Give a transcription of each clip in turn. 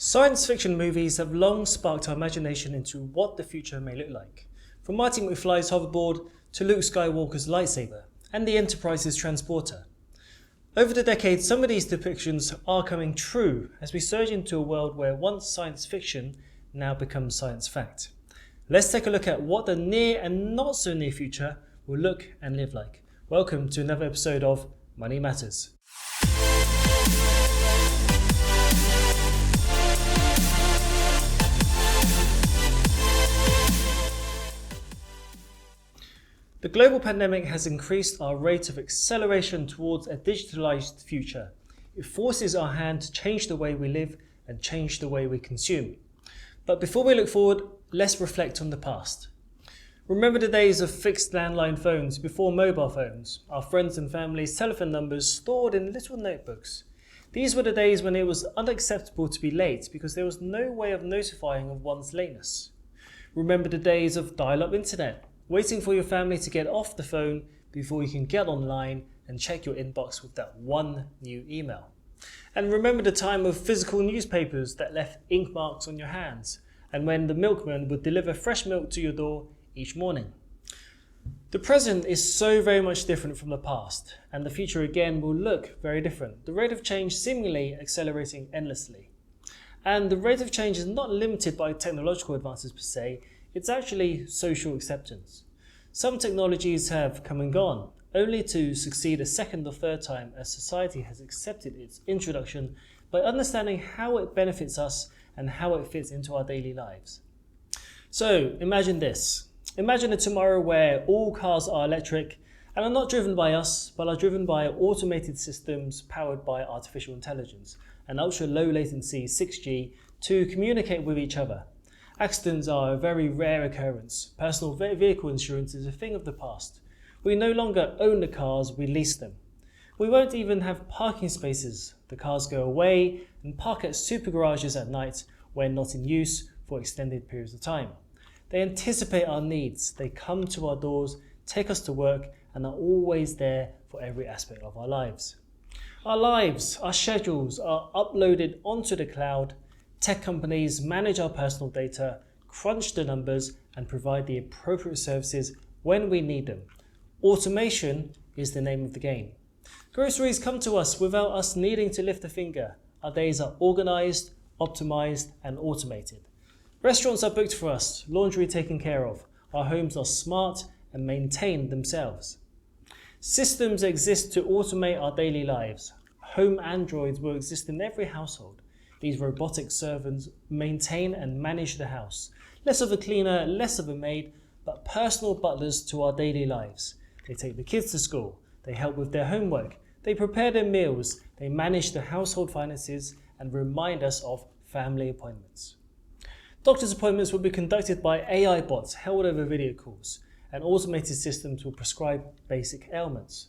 Science fiction movies have long sparked our imagination into what the future may look like. From Marty McFly's hoverboard to Luke Skywalker's lightsaber and the Enterprise's transporter. Over the decades, some of these depictions are coming true as we surge into a world where once science fiction now becomes science fact. Let's take a look at what the near and not so near future will look and live like. Welcome to another episode of Money Matters. The global pandemic has increased our rate of acceleration towards a digitalized future. It forces our hand to change the way we live and change the way we consume. But before we look forward, let's reflect on the past. Remember the days of fixed landline phones before mobile phones, our friends and family's telephone numbers stored in little notebooks. These were the days when it was unacceptable to be late because there was no way of notifying of one's lateness. Remember the days of dial-up internet, waiting for your family to get off the phone before you can get online and check your inbox with that one new email. And remember the time of physical newspapers that left ink marks on your hands, and when the milkman would deliver fresh milk to your door each morning. The present is so very much different from the past, and the future again will look very different. The rate of change seemingly accelerating endlessly. And the rate of change is not limited by technological advances per se, it's actually social acceptance. Some technologies have come and gone, only to succeed a second or third time as society has accepted its introduction by understanding how it benefits us and how it fits into our daily lives. So imagine this. Imagine a tomorrow where all cars are electric and are not driven by us, but are driven by automated systems powered by artificial intelligence and ultra low latency 6G to communicate with each other. Accidents are a very rare occurrence. Personal vehicle insurance is a thing of the past. We no longer own the cars, we lease them. We won't even have parking spaces. The cars go away and park at super garages at night when not in use for extended periods of time. They anticipate our needs. They come to our doors, take us to work, and are always there for every aspect of our lives. Our lives, our schedules are uploaded onto the cloud. Tech companies manage our personal data, crunch the numbers, and provide the appropriate services when we need them. Automation is the name of the game. Groceries come to us without us needing to lift a finger. Our days are organized, optimized, and automated. Restaurants are booked for us, laundry taken care of. Our homes are smart and maintain themselves. Systems exist to automate our daily lives. Home androids will exist in every household. These robotic servants maintain and manage the house. Less of a cleaner, less of a maid, but personal butlers to our daily lives. They take the kids to school, they help with their homework, they prepare their meals, they manage the household finances and remind us of family appointments. Doctor's appointments will be conducted by AI bots held over video calls, and automated systems will prescribe basic ailments.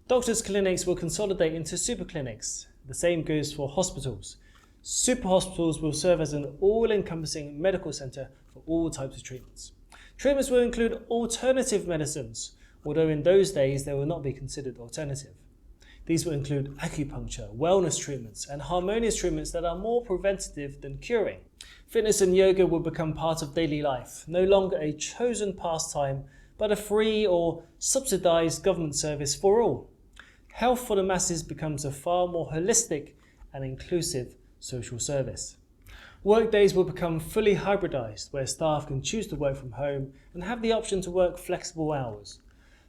Doctors' clinics will consolidate into super clinics. The same goes for hospitals. Super hospitals will serve as an all-encompassing medical centre for all types of treatments. Treatments will include alternative medicines, although in those days they will not be considered alternative. These will include acupuncture, wellness treatments, and harmonious treatments that are more preventative than curing. Fitness and yoga will become part of daily life, no longer a chosen pastime, but a free or subsidised government service for all. Health for the masses becomes a far more holistic and inclusive social service. Workdays will become fully hybridized, where staff can choose to work from home and have the option to work flexible hours.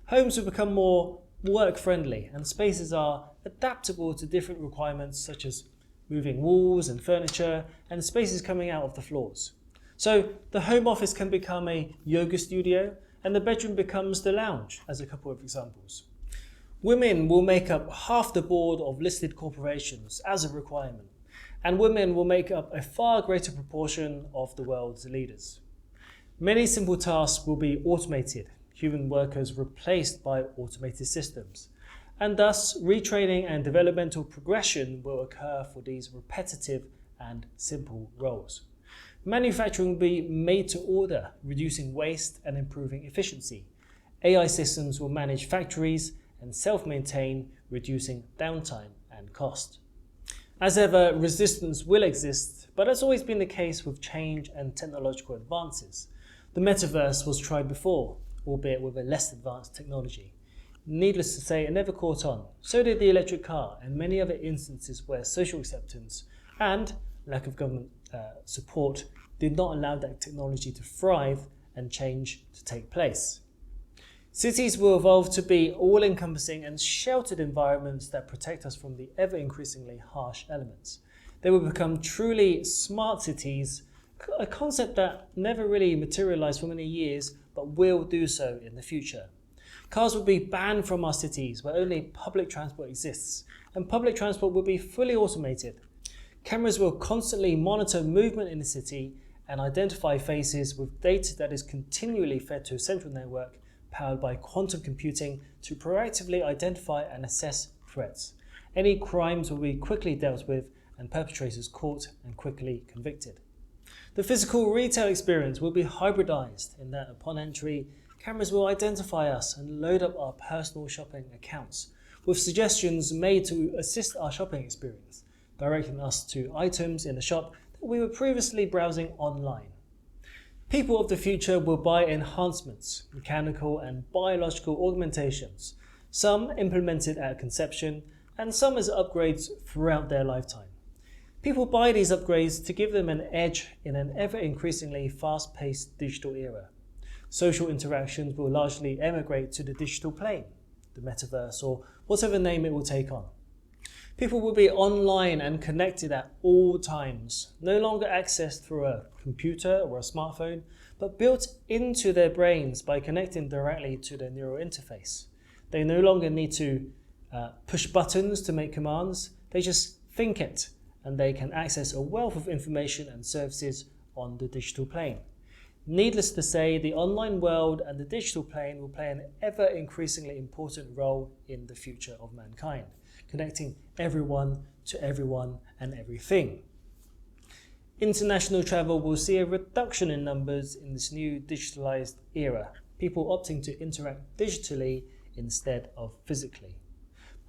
Homes will become more work-friendly, and spaces are adaptable to different requirements such as moving walls and furniture and spaces coming out of the floors. So the home office can become a yoga studio and the bedroom becomes the lounge, as a couple of examples. Women will make up half the board of listed corporations as a requirement, and women will make up a far greater proportion of the world's leaders. Many simple tasks will be automated, human workers replaced by automated systems, and thus retraining and developmental progression will occur for these repetitive and simple roles. Manufacturing will be made to order, reducing waste and improving efficiency. AI systems will manage factories and self-maintain, reducing downtime and cost. As ever, resistance will exist, but that's always been the case with change and technological advances. The metaverse was tried before, albeit with a less advanced technology. Needless to say, it never caught on. So did the electric car and many other instances where social acceptance and lack of government support did not allow that technology to thrive and change to take place. Cities will evolve to be all-encompassing and sheltered environments that protect us from the ever-increasingly harsh elements. They will become truly smart cities, a concept that never really materialized for many years, but will do so in the future. Cars will be banned from our cities where only public transport exists, and public transport will be fully automated. Cameras will constantly monitor movement in the city and identify faces with data that is continually fed to a central network powered by quantum computing to proactively identify and assess threats. Any crimes will be quickly dealt with and perpetrators caught and quickly convicted. The physical retail experience will be hybridized in that upon entry, cameras will identify us and load up our personal shopping accounts with suggestions made to assist our shopping experience, directing us to items in the shop that we were previously browsing online. People of the future will buy enhancements, mechanical and biological augmentations, some implemented at conception and some as upgrades throughout their lifetime. People buy these upgrades to give them an edge in an ever-increasingly fast-paced digital era. Social interactions will largely emigrate to the digital plane, the metaverse, or whatever name it will take on. People will be online and connected at all times, no longer accessed through a computer or a smartphone, but built into their brains by connecting directly to their neural interface. They no longer need to push buttons to make commands, they just think it, and they can access a wealth of information and services on the digital plane. Needless to say, the online world and the digital plane will play an ever increasingly important role in the future of mankind, connecting everyone to everyone and everything. International travel will see a reduction in numbers in this new digitalized era, people opting to interact digitally instead of physically.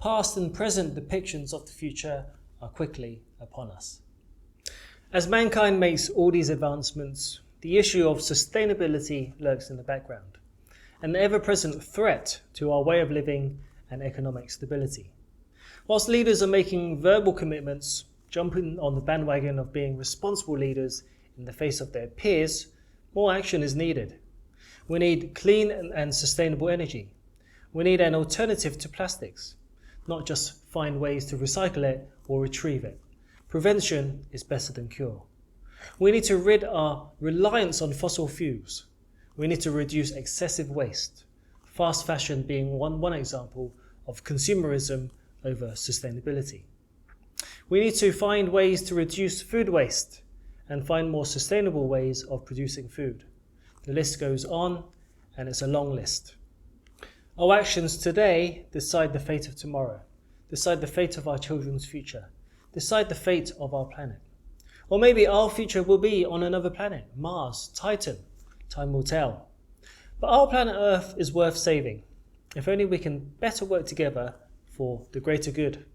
Past and present depictions of the future are quickly upon us. As mankind makes all these advancements, the issue of sustainability lurks in the background, an ever-present threat to our way of living and economic stability. Whilst leaders are making verbal commitments, jumping on the bandwagon of being responsible leaders in the face of their peers, more action is needed. We need clean and sustainable energy. We need an alternative to plastics, not just find ways to recycle it or retrieve it. Prevention is better than cure. We need to rid our reliance on fossil fuels. We need to reduce excessive waste, fast fashion being one example of consumerism over sustainability. We need to find ways to reduce food waste and find more sustainable ways of producing food. The list goes on, and it's a long list. Our actions today decide the fate of tomorrow, decide the fate of our children's future, decide the fate of our planet. Or maybe our future will be on another planet, Mars, Titan. Time will tell. But our planet Earth is worth saving, if only we can better work together for the greater good.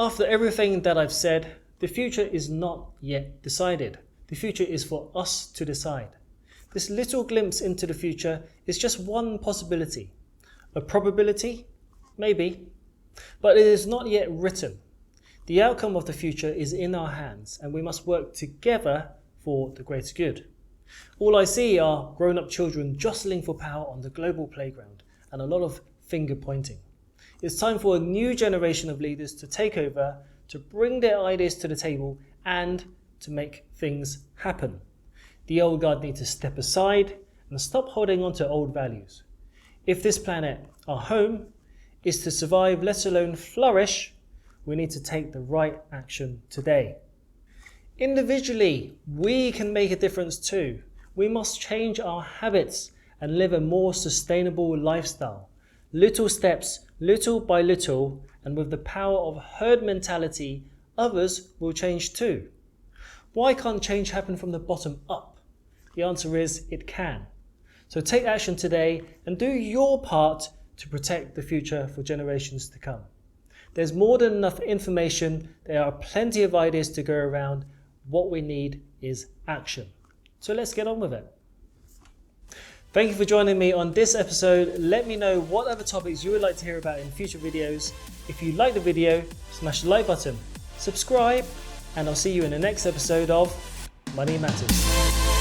After everything that I've said, the future is not yet decided. The future is for us to decide. This little glimpse into the future is just one possibility. A probability? Maybe. But it is not yet written. The outcome of the future is in our hands, and we must work together for the greater good. All I see are grown-up children jostling for power on the global playground, and a lot of finger pointing. It's time for a new generation of leaders to take over, to bring their ideas to the table, and to make things happen. The old guard need to step aside and stop holding on to old values. If this planet, our home, is to survive, let alone flourish, we need to take the right action today. Individually, we can make a difference too. We must change our habits and live a more sustainable lifestyle. Little steps, little by little, and with the power of herd mentality, others will change too. Why can't change happen from the bottom up? The answer is it can. So take action today and do your part to protect the future for generations to come. There's more than enough information. There are plenty of ideas to go around. What we need is action. So let's get on with it. Thank you for joining me on this episode. Let me know what other topics you would like to hear about in future videos. If you like the video, smash the like button, subscribe, and I'll see you in the next episode of Money Matters.